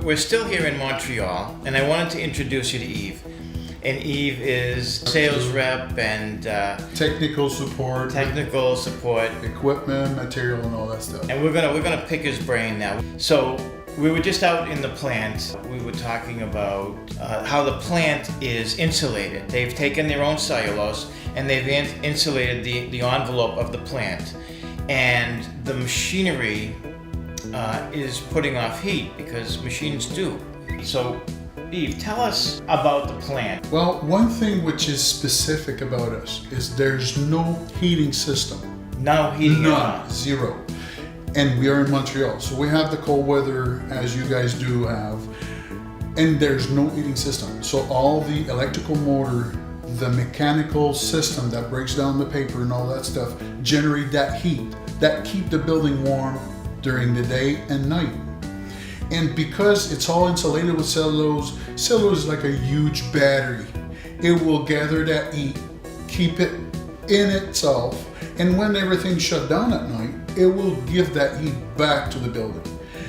We're still here in Montreal, and I wanted to introduce you to Yves. And Yves is sales rep and technical support, equipment, material, and all that stuff. And we're gonna pick his brain now. So we were just out in the plant. We were talking about how the plant is insulated. They've taken their own cellulose and they've insulated the envelope of the plant, and the machinery is putting off heat because machines do. So Yves, tell us about the plant. Well, one thing which is specific about us is there's no heating system. No heating? None. Zero. And we are in Montreal, so we have the cold weather as you guys do have, and there's no heating system. So all the electrical motor, the mechanical system that breaks down the paper and all that stuff generate that heat that keep the building warm during the day and night. And because it's all insulated with cellulose, cellulose is like a huge battery. It will gather that heat, keep it in itself, and when everything's shut down at night, it will give that heat back to the building.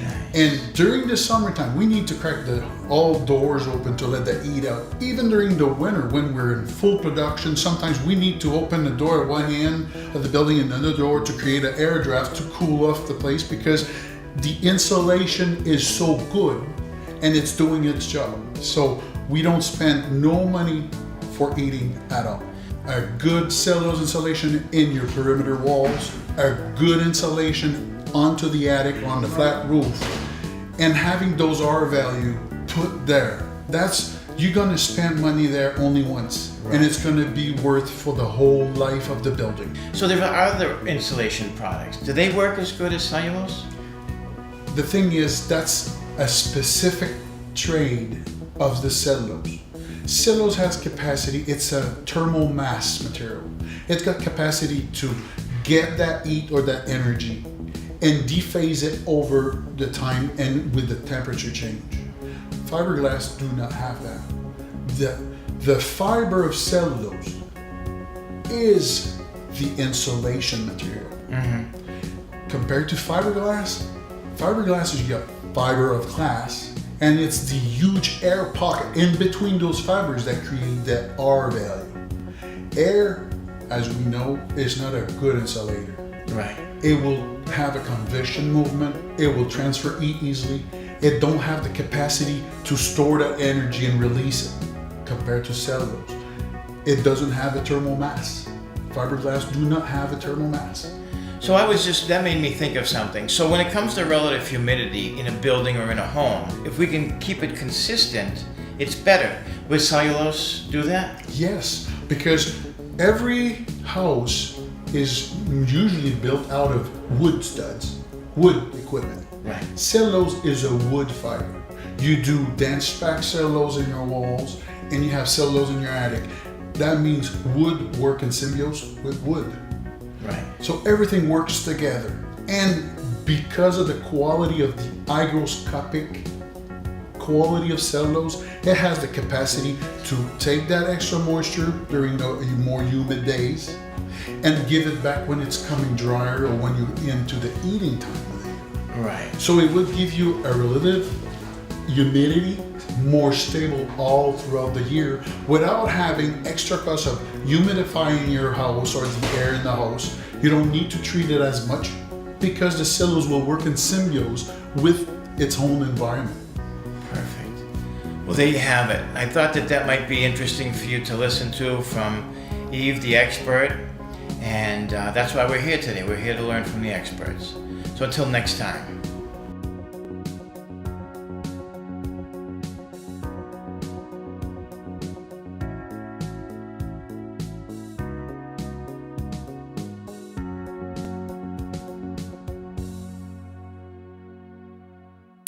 Nice. And during the summertime, we need to crack all doors open to let that heat out. Even during the winter, when we're in full production, sometimes we need to open the door at one end of the building and another door to create an air draft to cool off the place, because the insulation is so good and it's doing its job. So we don't spend no money for heating at all. A good cellulose insulation in your perimeter walls, a good insulation onto the attic, on the flat roof, and having those R value put there. You're gonna spend money there only once, right, and it's gonna be worth for the whole life of the building. So there are other insulation products. Do they work as good as cellulose? The thing is, that's a specific trade of the cellulose. Cellulose has capacity, it's a thermal mass material. It's got capacity to get that heat or that energy and dephase it over the time and with the temperature change. Fiberglass do not have that. The fiber of cellulose is the insulation material. Mm-hmm. Compared to fiberglass is, you got fiber of glass, and it's the huge air pocket in between those fibers that create that R value. Air, as we know, is not a good insulator. Right. It will have a convection movement. It will transfer heat easily. It don't have the capacity to store that energy and release it compared to cellulose. It doesn't have a thermal mass. Fiberglass do not have a thermal mass. So that made me think of something. So when it comes to relative humidity in a building or in a home, if we can keep it consistent, it's better. Will cellulose do that? Yes, because every house is usually built out of wood studs, wood equipment. Right. Cellulose is a wood fiber. You do dense packed cellulose in your walls, and you have cellulose in your attic. That means wood work in symbiosis with wood. Right. So everything works together. And because of the quality of the hygroscopic quality of cellulose, it has the capacity to take that extra moisture during the more humid days and give it back when it's coming drier or when you're into the eating time of the year. Right. So it would give you a relative humidity, more stable all throughout the year without having extra cost of humidifying your house or the air in the house. You don't need to treat it as much because the cellulose will work in symbiosis with its own environment. Perfect. Well, there you have it. I thought that might be interesting for you to listen to from Yves, the expert, and that's why we're here today. We're here to learn from the experts. So until next time.